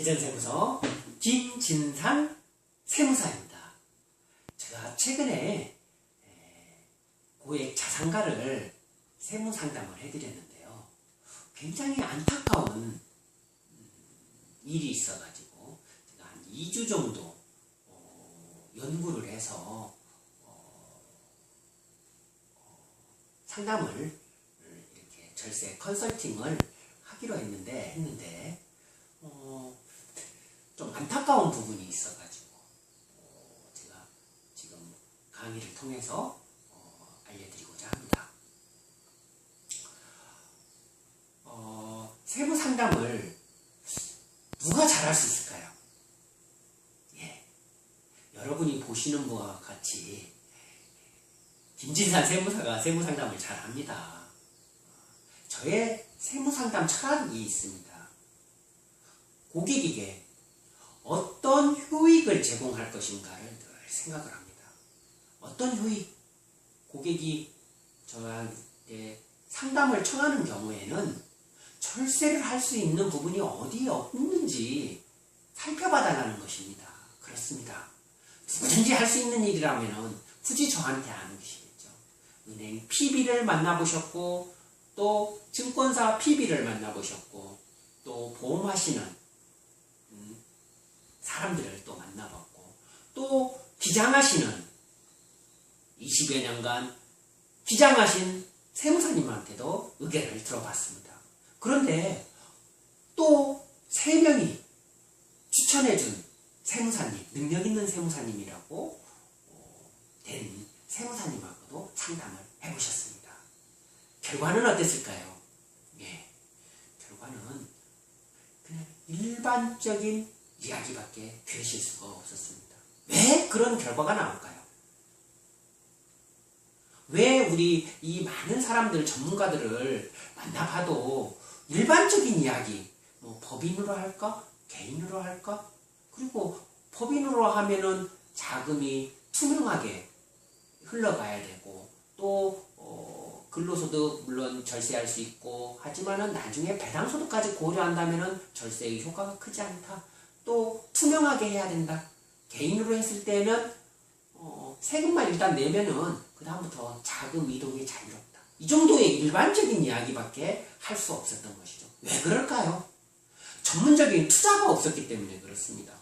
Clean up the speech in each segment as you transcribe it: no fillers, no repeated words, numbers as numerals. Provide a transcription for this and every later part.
대전세무서 김진상 세무사입니다. 제가 최근에 고액 자산가를 세무상담을 해드렸는데요. 굉장히 안타까운 일이 있어가지고 제가 한 2주 정도 연구를 해서 상담을 이렇게 절세 컨설팅을 하기로 했는데 좀 안타까운 부분이 있어가지고 제가 지금 강의를 통해서 알려드리고자 합니다. 세무 상담을 누가 잘할 수 있을까요? 여러분이 보시는 바와 같이 김진상 세무사가 세무 상담을 잘합니다. 저의 세무 상담 철학이 있습니다. 고객에게 어떤 효익을 제공할 것인가를 늘 생각을 합니다. 어떤 효익? 고객이 저한테 상담을 청하는 경우에는 절세를 할 수 있는 부분이 어디에 없는지 살펴봐달라는 것입니다. 그렇습니다. 누구든지 할 수 있는 일이라면 굳이 저한테 안 오시겠죠. 은행 PB를 만나보셨고, 또 증권사 PB를 만나보셨고, 또 보험하시는 사람들을 또 만나봤고, 또 기장하시는 20여 년간 기장하신 세무사님한테도 의견을 들어봤습니다. 그런데 또 3명이 추천해준 세무사님, 능력 있는 세무사님이라고 된 세무사님하고도 상담을 해보셨습니다. 결과는 어땠을까요? 결과는 그냥 일반적인 이야기밖에 되실 수가 없었습니다. 왜 그런 결과가 나올까요? 왜 우리 이 많은 사람들, 전문가들을 만나봐도 일반적인 이야기, 뭐 법인으로 할까? 개인으로 할까? 그리고 법인으로 하면은 자금이 투명하게 흘러가야 되고, 또 근로소득 물론 절세할 수 있고, 하지만은 나중에 배당소득까지 고려한다면은 절세의 효과가 크지 않다. 또 투명하게 해야 된다. 개인으로 했을 때는 세금만 일단 내면은 그 다음부터 자금 이동이 자유롭다. 이 정도의 일반적인 이야기밖에 할 수 없었던 것이죠. 왜 그럴까요? 전문적인 투자가 없었기 때문에 그렇습니다.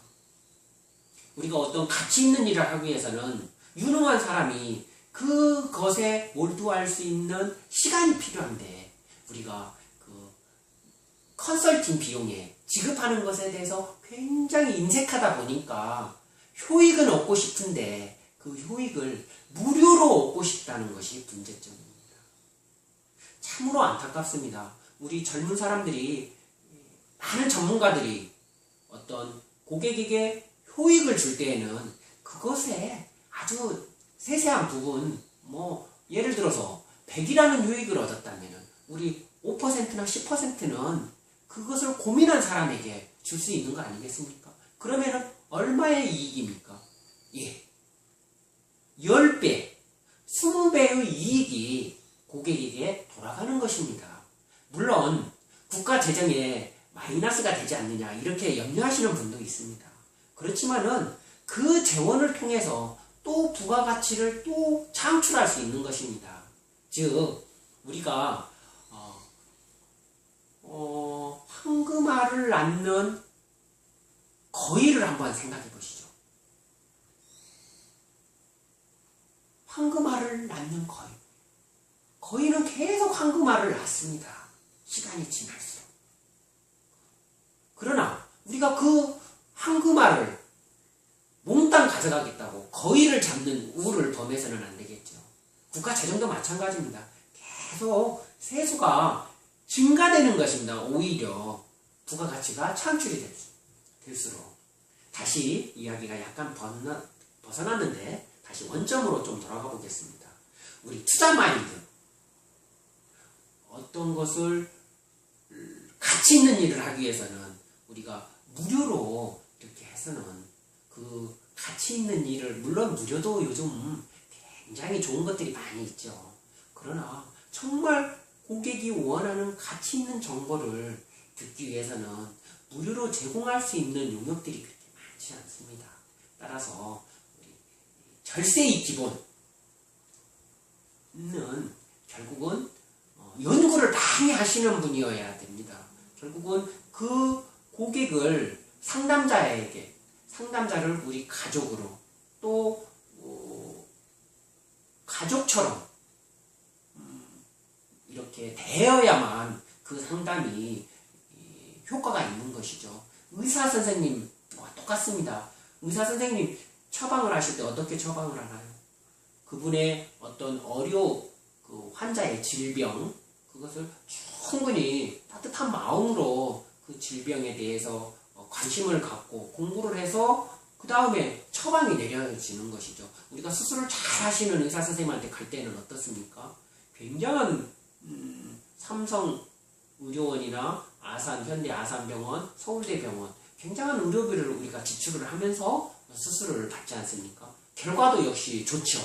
우리가 어떤 가치 있는 일을 하기 위해서는 유능한 사람이 그것에 몰두할 수 있는 시간이 필요한데, 우리가 그 컨설팅 비용에 지급하는 것에 대해서 굉장히 인색하다 보니까 효익은 얻고 싶은데 그 효익을 무료로 얻고 싶다는 것이 문제점입니다. 참으로 안타깝습니다. 우리 젊은 사람들이, 많은 전문가들이 어떤 고객에게 효익을 줄 때에는 그것에 아주 세세한 부분, 예를 들어서 100이라는 효익을 얻었다면 우리 5%나 10%는 그것을 고민한 사람에게 줄 수 있는 거 아니겠습니까? 그러면은 얼마의 이익입니까? 10배, 20배의 이익이 고객에게 돌아가는 것입니다. 물론 국가 재정에 마이너스가 되지 않느냐 이렇게 염려하시는 분도 있습니다. 그렇지만은 그 재원을 통해서 또 부가가치를 또 창출할 수 있는 것입니다. 즉 우리가 황금알을 낳는 거위를 한번 생각해 보시죠. 황금알을 낳는 거위. 거위는 계속 황금알을 낳습니다. 시간이 지날수록. 그러나 우리가 그 황금알을 몽땅 가져가겠다고 거위를 잡는 우를 범해서는 안 되겠죠. 국가 재정도 마찬가지입니다. 계속 세수가 증가되는 것입니다. 오히려 부가가치가 창출이 될수록. 다시 이야기가 약간 벗어났는데 다시 원점으로 좀 돌아가 보겠습니다. 우리 투자 마인드, 어떤 것을 가치 있는 일을 하기 위해서는 우리가 무료로 이렇게 해서는 그 가치 있는 일을, 물론 무료도 요즘 굉장히 좋은 것들이 많이 있죠. 그러나 정말 고객이 원하는 가치 있는 정보를 듣기 위해서는 무료로 제공할 수 있는 용역들이 그렇게 많지 않습니다. 따라서 우리 절세의 기본은 결국은 연구를 많이 하시는 분이어야 됩니다. 결국은 그 고객을 상담자를 우리 가족으로 또 가족처럼 이렇게 대해야만 그 상담이 효과가 있는 것이죠. 의사 선생님과 똑같습니다. 의사 선생님 처방을 하실 때 어떻게 처방을 하나요? 그분의 어떤 그 환자의 질병, 그것을 충분히 따뜻한 마음으로 그 질병에 대해서 관심을 갖고 공부를 해서 그 다음에 처방이 내려지는 것이죠. 우리가 수술을 잘 하시는 의사 선생님한테 갈 때는 어떻습니까? 굉장한 삼성 의료원이나 아산, 현대 아산병원, 서울대병원 굉장한 의료비를 우리가 지출을 하면서 수술을 받지 않습니까? 결과도 역시 좋죠.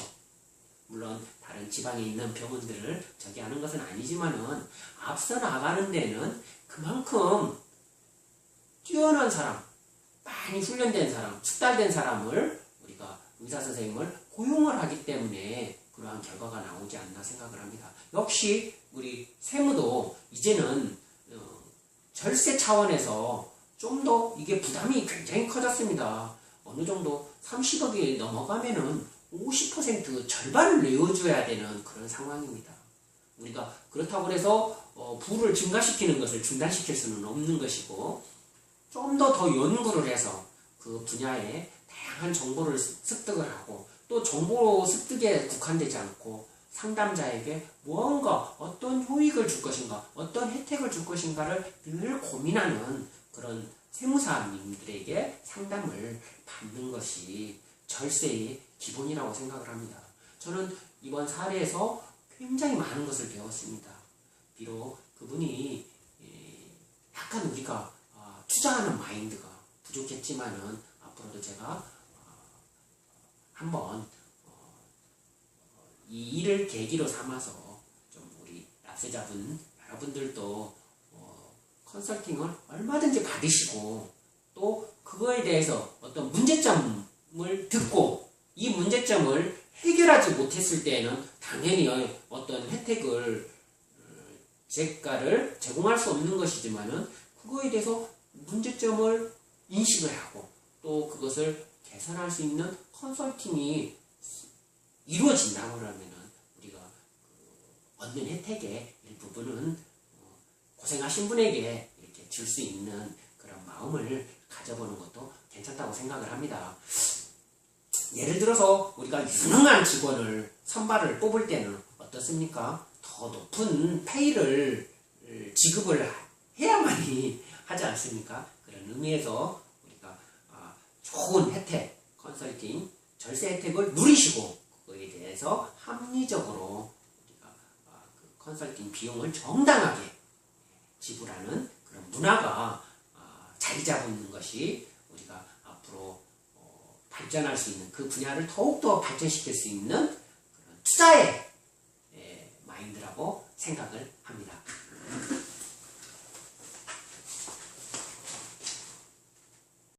물론 다른 지방에 있는 병원들을 저기 하는 것은 아니지만은 앞서 나가는 데는 그만큼 뛰어난 사람, 많이 훈련된 사람, 숙달된 사람을 우리가 의사 선생님을 고용을 하기 때문에 그러한 결과가 나오지 않나 생각을 합니다. 역시 우리 세무도 이제는 절세 차원에서 좀 더 이게 부담이 굉장히 커졌습니다. 어느 정도 30억이 넘어가면은 50% 절반을 내어줘야 되는 그런 상황입니다. 우리가 그렇다고 해서 부를 증가시키는 것을 중단시킬 수는 없는 것이고 좀 더 연구를 해서 그 분야에 다양한 정보를 습득을 하고 또 정보 습득에 국한되지 않고 상담자에게 무언가 어떤 효익을 줄 것인가 어떤 혜택을 줄 것인가를 늘 고민하는 그런 세무사님들에게 상담을 받는 것이 절세의 기본이라고 생각을 합니다. 저는 이번 사례에서 굉장히 많은 것을 배웠습니다. 비록 그분이 약간 우리가 투자하는 마인드가 부족했지만은 앞으로도 제가 한번 이 일을 계기로 삼아서 좀 우리 납세자분 여러분들도 컨설팅을 얼마든지 받으시고 또 그거에 대해서 어떤 문제점을 듣고 이 문제점을 해결하지 못했을 때에는 당연히 어떤 혜택을 제가를 제공할 수 없는 것이지만은 그거에 대해서 문제점을 인식을 하고 또 그것을 개선할 수 있는 컨설팅이 이루어진다고 하면은 우리가 얻는 혜택의 일부분은 고생하신 분에게 이렇게 줄 수 있는 그런 마음을 가져보는 것도 괜찮다고 생각을 합니다. 예를 들어서 우리가 유능한 직원을 선발을 뽑을 때는 어떻습니까? 더 높은 페이를 지급을 해야만이 하지 않습니까? 그런 의미에서 우리가 좋은 혜택, 컨설팅, 절세 혜택을 누리시고 그거에 대해서 합리적으로 우리가 그 컨설팅 비용을 정당하게 지불하는 그런 문화가 자리 잡는 것이 우리가 앞으로 발전할 수 있는 그 분야를 더욱더 발전시킬 수 있는 그런 투자의 마인드라고 생각을 합니다.